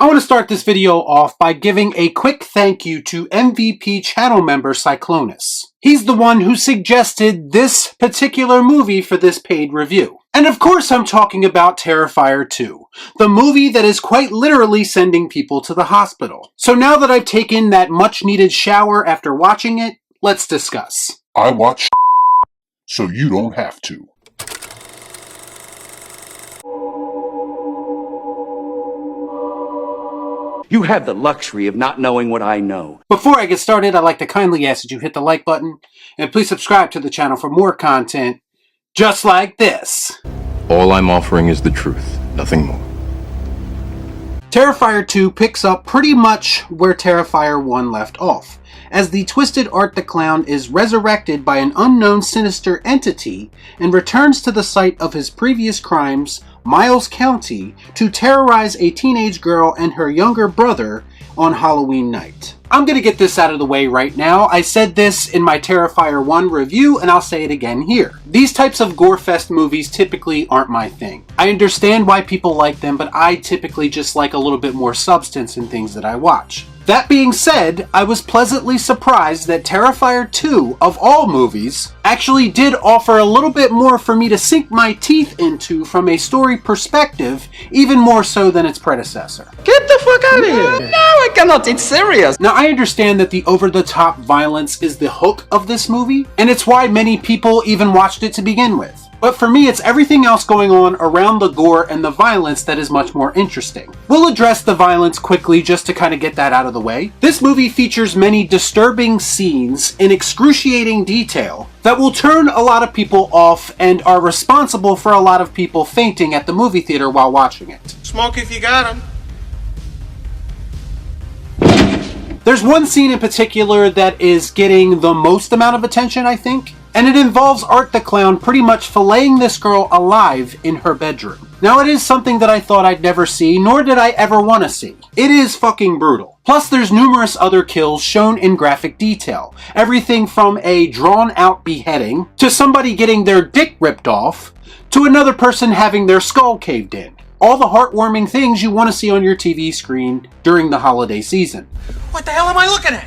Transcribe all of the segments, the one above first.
I want to start this video off by giving a quick thank you to MVP Channel Member Cyclonus. He's the one who suggested this particular movie for this paid review. And of course I'm talking about Terrifier 2, the movie that is quite literally sending people to the hospital. So now that I've taken that much needed shower after watching it, let's discuss. I watch so you don't have to. You have the luxury of not knowing what I know. Before I get started, I'd like to kindly ask that you hit the like button, and please subscribe to the channel for more content just like this. All I'm offering is the truth, nothing more. Terrifier 2 picks up pretty much where Terrifier 1 left off, as the twisted Art the Clown is resurrected by an unknown sinister entity and returns to the site of his previous crimes, Miles County, to terrorize a teenage girl and her younger brother on Halloween night. I'm gonna get this out of the way right now. I said this in my Terrifier 1 review, and I'll say it again here. These types of gore-fest movies typically aren't my thing. I understand why people like them, but I typically just like a little bit more substance in things that I watch. That being said, I was pleasantly surprised that Terrifier 2, of all movies, actually did offer a little bit more for me to sink my teeth into from a story perspective, even more so than its predecessor. Get the fuck out of here! No, I cannot, it's serious! Now, I understand that the over-the-top violence is the hook of this movie, and it's why many people even watched it to begin with. But for me, it's everything else going on around the gore and the violence that is much more interesting. We'll address the violence quickly just to kind of get that out of the way. This movie features many disturbing scenes in excruciating detail that will turn a lot of people off and are responsible for a lot of people fainting at the movie theater while watching it. Smoke if you got 'em. There's one scene in particular that is getting the most amount of attention, I think, and it involves Art the Clown pretty much filleting this girl alive in her bedroom. Now, it is something that I thought I'd never see, nor did I ever want to see. It is fucking brutal. Plus, there's numerous other kills shown in graphic detail. Everything from a drawn-out beheading, to somebody getting their dick ripped off, to another person having their skull caved in. All the heartwarming things you want to see on your TV screen during the holiday season. What the hell am I looking at?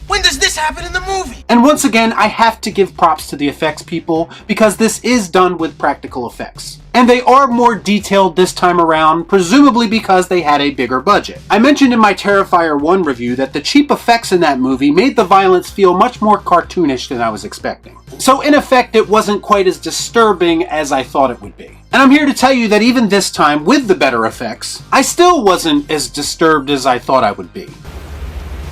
When does this happen in the movie? And once again, I have to give props to the effects people, because this is done with practical effects. And they are more detailed this time around, presumably because they had a bigger budget. I mentioned in my Terrifier 1 review that the cheap effects in that movie made the violence feel much more cartoonish than I was expecting. So in effect, it wasn't quite as disturbing as I thought it would be. And I'm here to tell you that even this time, with the better effects, I still wasn't as disturbed as I thought I would be.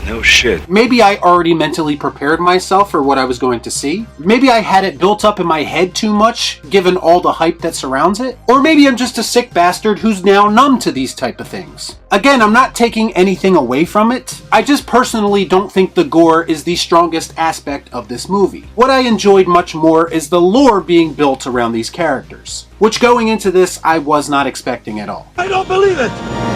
No shit. Maybe I already mentally prepared myself for what I was going to see. Maybe I had it built up in my head too much, given all the hype that surrounds it. Or maybe I'm just a sick bastard who's now numb to these type of things. Again, I'm not taking anything away from it. I just personally don't think the gore is the strongest aspect of this movie. What I enjoyed much more is the lore being built around these characters, which going into this, I was not expecting at all. I don't believe it!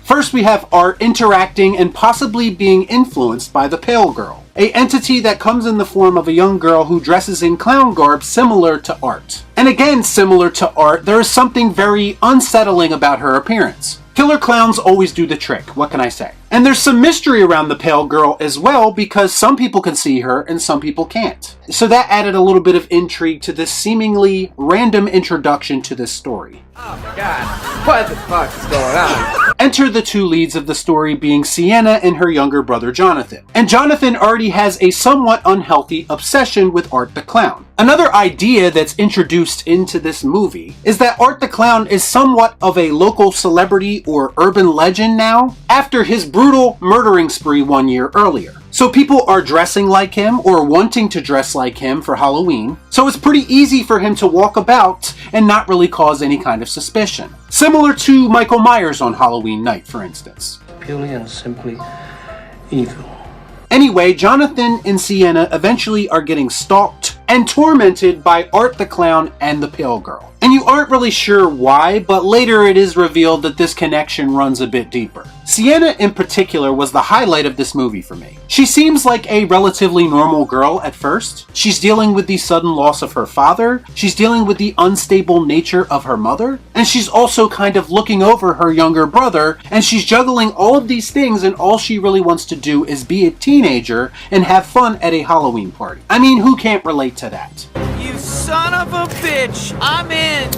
First, we have Art interacting and possibly being influenced by the Pale Girl, an entity that comes in the form of a young girl who dresses in clown garb similar to Art. And again, similar to Art, there is something very unsettling about her appearance. Killer clowns always do the trick, what can I say? And there's some mystery around the Pale Girl as well, because some people can see her and some people can't. So that added a little bit of intrigue to this seemingly random introduction to this story. Oh my god, what the fuck is going on? Enter the two leads of the story being Sienna and her younger brother Jonathan. And Jonathan already has a somewhat unhealthy obsession with Art the Clown. Another idea that's introduced into this movie is that Art the Clown is somewhat of a local celebrity or urban legend now, after his brutal murdering spree 1 year earlier. So people are dressing like him or wanting to dress like him for Halloween, so it's pretty easy for him to walk about and not really cause any kind of suspicion. Similar to Michael Myers on Halloween night, for instance. Purely and simply evil. Anyway, Jonathan and Sienna eventually are getting stalked and tormented by Art the Clown and the Pale Girl. And you aren't really sure why, but later it is revealed that this connection runs a bit deeper. Sienna in particular was the highlight of this movie for me. She seems like a relatively normal girl at first. She's dealing with the sudden loss of her father, she's dealing with the unstable nature of her mother, and she's also kind of looking over her younger brother, and she's juggling all of these things, and all she really wants to do is be a teenager and have fun at a Halloween party. I mean, who can't relate to that? You son of a bitch! I'm in!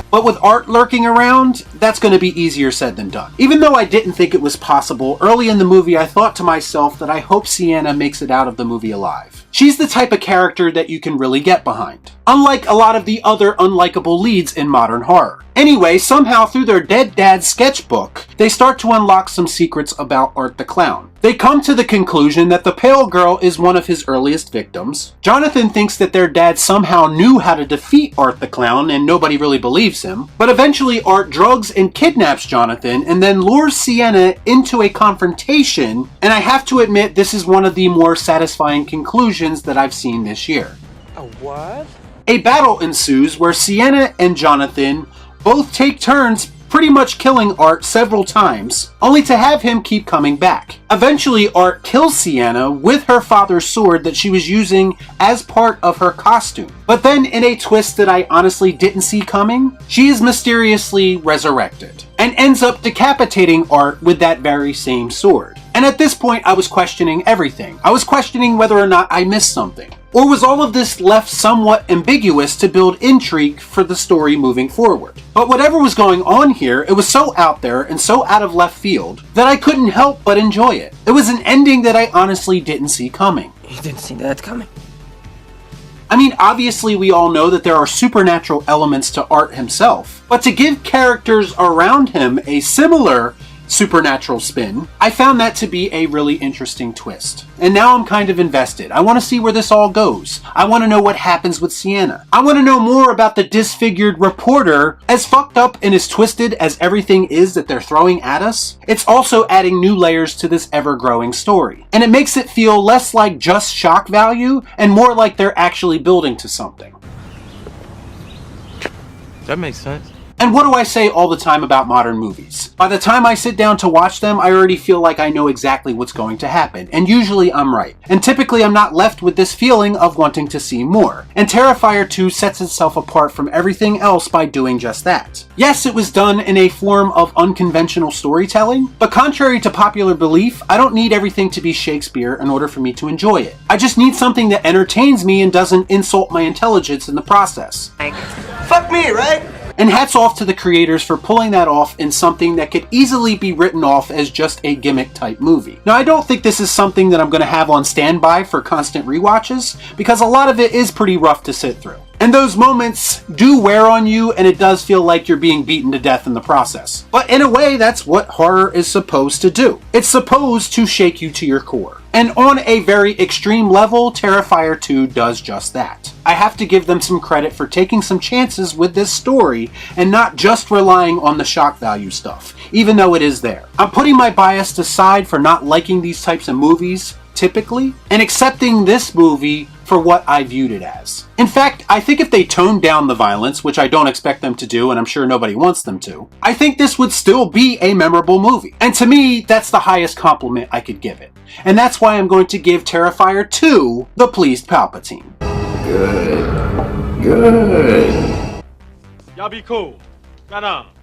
But with Art lurking around, that's going to be easier said than done. Even though I didn't think it was possible, early in the movie I thought to myself that I hope Sienna makes it out of the movie alive. She's the type of character that you can really get behind, unlike a lot of the other unlikable leads in modern horror. Anyway, somehow through their dead dad's sketchbook, they start to unlock some secrets about Art the Clown. They come to the conclusion that the pale girl is one of his earliest victims. Jonathan thinks that their dad somehow knew how to defeat Art the Clown, and nobody really believes him. But eventually Art drugs and kidnaps Jonathan and then lures Sienna into a confrontation, and I have to admit this is one of the more satisfying conclusions that I've seen this year. A what? A battle ensues where Sienna and Jonathan both take turns pretty much killing Art several times, only to have him keep coming back. Eventually, Art kills Sienna with her father's sword that she was using as part of her costume. But then, in a twist that I honestly didn't see coming, she is mysteriously resurrected and ends up decapitating Art with that very same sword. And at this point, I was questioning everything. I was questioning whether or not I missed something. Or was all of this left somewhat ambiguous to build intrigue for the story moving forward? But whatever was going on here, it was so out there and so out of left field that I couldn't help but enjoy it. It was an ending that I honestly didn't see coming. You didn't see that coming? I mean, obviously we all know that there are supernatural elements to Art himself, but to give characters around him a similar supernatural spin, I found that to be a really interesting twist. And now I'm kind of invested. I want to see where this all goes. I want to know what happens with Sienna. I want to know more about the disfigured reporter. As fucked up and as twisted as everything is that they're throwing at us, it's also adding new layers to this ever-growing story. And it makes it feel less like just shock value and more like they're actually building to something. That makes sense. And what do I say all the time about modern movies? By the time I sit down to watch them, I already feel like I know exactly what's going to happen, and usually I'm right. And typically I'm not left with this feeling of wanting to see more. And Terrifier 2 sets itself apart from everything else by doing just that. Yes, it was done in a form of unconventional storytelling, but contrary to popular belief, I don't need everything to be Shakespeare in order for me to enjoy it. I just need something that entertains me and doesn't insult my intelligence in the process. Fuck me, right? And hats off to the creators for pulling that off in something that could easily be written off as just a gimmick type movie. Now, I don't think this is something that I'm going to have on standby for constant rewatches, because a lot of it is pretty rough to sit through. And those moments do wear on you, and it does feel like you're being beaten to death in the process. But in a way, that's what horror is supposed to do. It's supposed to shake you to your core. And on a very extreme level, Terrifier 2 does just that. I have to give them some credit for taking some chances with this story and not just relying on the shock value stuff, even though it is there. I'm putting my bias aside for not liking these types of movies, typically, and accepting this movie for what I viewed it as. In fact, I think if they toned down the violence, which I don't expect them to do, and I'm sure nobody wants them to, I think this would still be a memorable movie. And to me, that's the highest compliment I could give it. And that's why I'm going to give Terrifier 2 the pleased Palpatine. Good. Good. Y'all be cool. Shut up.